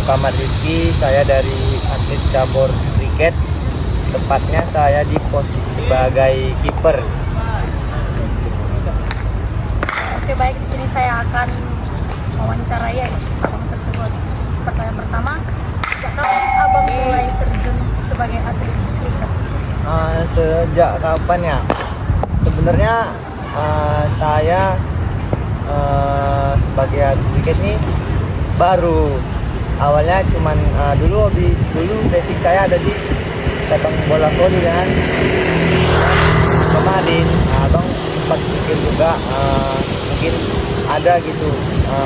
Muhammad Rizky, saya dari atlet cabur kriket. Tepatnya saya di posisi sebagai kiper. Oke, baik, di sini saya akan mewawancarai abang tersebut. Pertanyaan pertama, sejak kapan abang mulai terjun sebagai atlet kriket? Sejak kapan ya? Sebenarnya saya sebagai atlet kriket nih baru. Awalnya cuman dulu basic saya ada di sepak bola voli kan. Kemarin abang sempat pikir juga mungkin ada gitu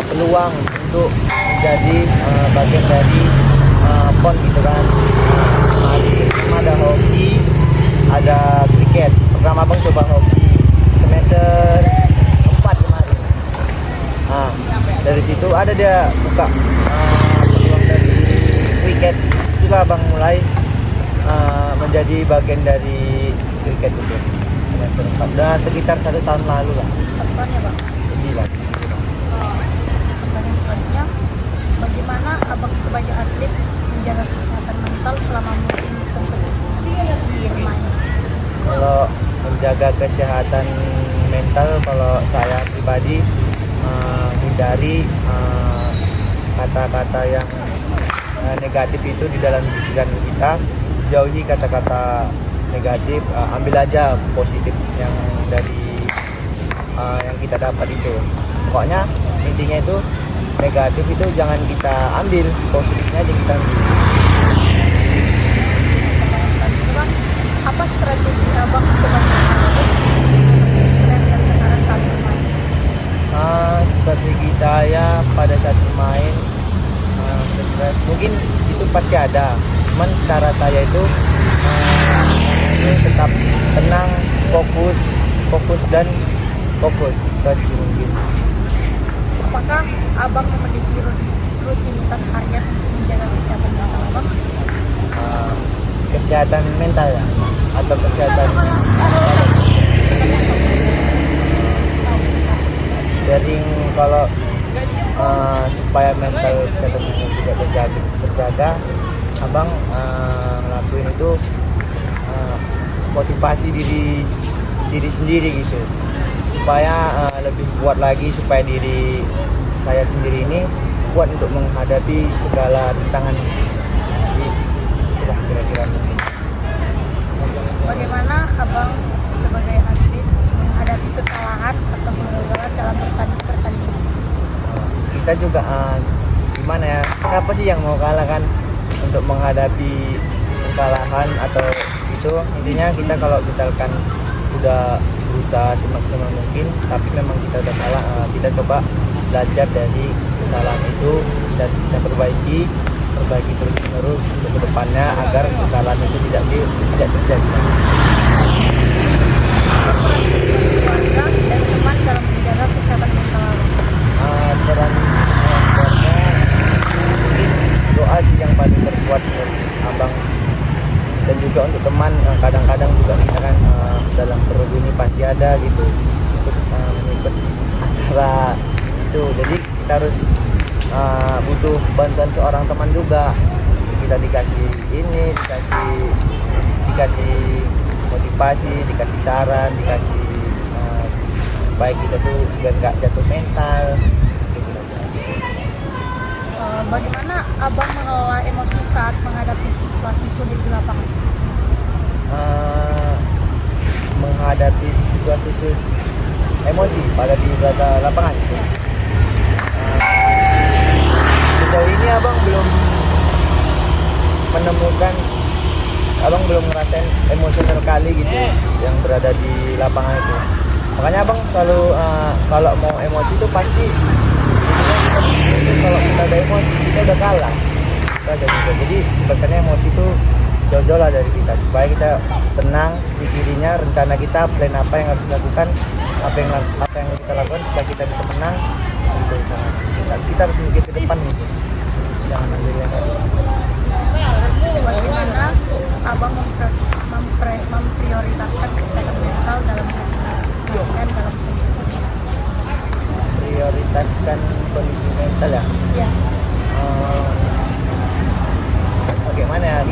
peluang untuk menjadi bagian dari PON gitu kan. Ada hoki, ada kriket. Pertama abang coba hoki semester 4 kemarin. Dari situ ada dia buka peluang dari kriket. Itulah abang mulai menjadi bagian dari kriket itu semester 4. Udah sekitar 1 tahun lalu lah. 1 tahun ya bang? Lebih lah. Pertanyaan selanjutnya, bagaimana abang sebagai atlet menjaga kesehatan mental selama musim kompetisi bermain? Kalau menjaga kesehatan mental, kalau saya pribadi hindari kata-kata yang negatif itu di dalam pikiran kita. Jauhi kata-kata negatif, ambil aja positif yang dari yang kita dapat itu. Pokoknya intinya itu negatif itu jangan kita ambil, positifnya aja kita ambil. Pertanyaan selanjutnya bang, apa strategi abang sebagai atlet mengatasi stres dan tekanan saat bermain? Strategi saya pada saat bermain stres mungkin itu pasti ada, cuman cara saya itu tetap tenang, fokus dan fokus tadi mungkin. Apakah abang memiliki rutinitas harian untuk menjaga kesehatan mental abang? Kesehatan mental ya, atau kesehatan sering kalau supaya mental kesehatan juga terjaga, abang ngelakuin itu motivasi diri sendiri gitu, supaya lebih kuat lagi, supaya diri saya sendiri ini kuat untuk menghadapi segala rintangan. Itulah kira-kira mungkin. Bagaimana abang sebagai atlet menghadapi kekalahan atau kegagalan dalam pertandingan? Kita juga gimana ya, siapa sih yang mau kalah kan, untuk menghadapi kekalahan atau itu. Intinya kita kalau misalkan udah berusaha semaksimal mungkin tapi memang kita udah kalah, kita coba belajar dari kesalahan itu dan kita perbaiki terus menerus untuk kedepannya agar kesalahan itu tidak terjadi. Keluarga dan teman dalam menjaga kesehatan mental abang? Peran keluarga mungkin doa sih yang paling terkuat menurut abang, dan juga untuk teman kadang-kadang juga kita kan dalam perut ini pasti ada gitu mengikut acara itu, jadi kita harus butuh bantuan seorang teman juga. Kita dikasih motivasi, dikasih saran, dikasih supaya kita tuh biar nggak jatuh mental gitu. Bagaimana abang mengelola emosi saat menghadapi situasi sulit di lapangan? Menghadapi situasi emosi pada di lapangan. Sejauh ini abang belum ngerasain emosional kali gitu yang berada di lapangan itu. Makanya abang selalu kalau mau emosi itu pasti kalau kita ada emosi kita udah kalah. Jadi bahkannya emosi itu jauh-jauh lah dari kita, supaya kita tenang pikirinya, rencana kita, plan apa yang harus dilakukan, apa yang kita lakukan supaya kita bisa menang. Kita harus mikir ke depan nih, jangan ambil yang lain. Bagaimana abang memprioritaskan kesehatan mental dalam dan dalam kompetisi? Prioritaskan kondisi mental ya. Ya.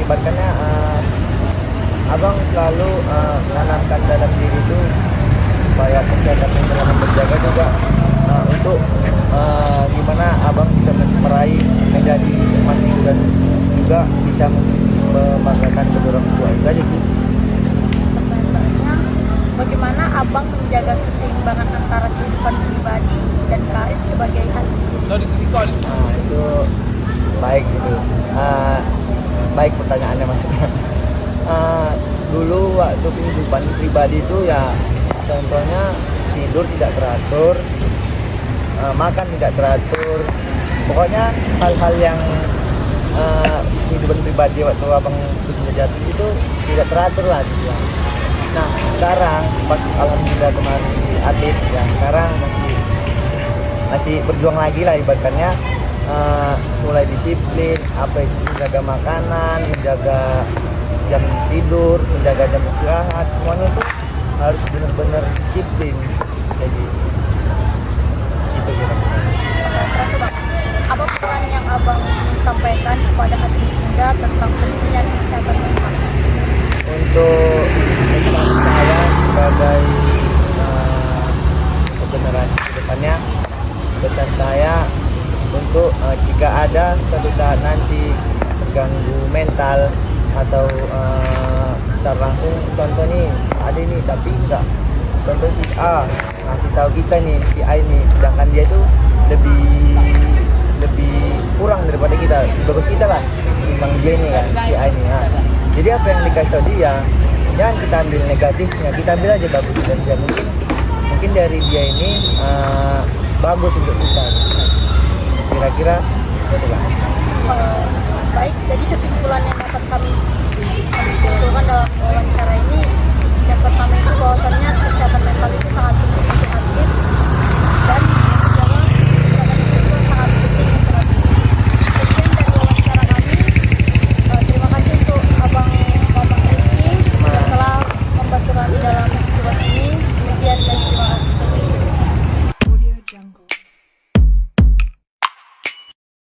ibaratnya abang selalu menanamkan dalam diri itu supaya kesehatan mental abang terjaga juga, untuk gimana abang bisa meraih medali emas itu dan juga bisa membanggakan kedua orang tua. Itu aja sih. Pertanyaan selanjutnya, bagaimana abang menjaga keseimbangan antara kehidupan pribadi dan karir sebagai atlet? Itu baik gitu. Baik pertanyaannya maksudnya. Dulu waktu kehidupan pribadi itu ya contohnya tidur tidak teratur, makan tidak teratur, pokoknya hal-hal yang kehidupan pribadi waktu abang belajar itu tidak teratur lah gitu ya. Nah sekarang pas alhamdulillah kemarin di atlet ya, sekarang masih berjuang lagi lah ibaratnya, mulai disiplin, apa itu menjaga makanan, menjaga jam tidur, menjaga jam istirahat, semuanya itu harus benar-benar disiplin. Jadi itu kira-kira. Terakhir bang, apa pesan yang abang ingin sampaikan kepada atlet muda tentang pentingnya kesehatan mental? Untuk pesan saya sebagai generasi kedepannya, pesan saya untuk jika ada suatu saat nanti terganggu mental atau secara langsung, contoh nih ada nih tapi enggak, contoh si A ngasih tahu kita nih si A ini, sedangkan dia itu lebih kurang daripada kita, bagus kita lah timbang dia ini kan si A ini. Nah, jadi apa yang dikasih tahu dia jangan kita ambil negatifnya, kita ambil aja bagus, dan dia mungkin dari dia ini bagus untuk kita. Kira-kira itu lah. Baik, jadi kesimpulan yang dapat kami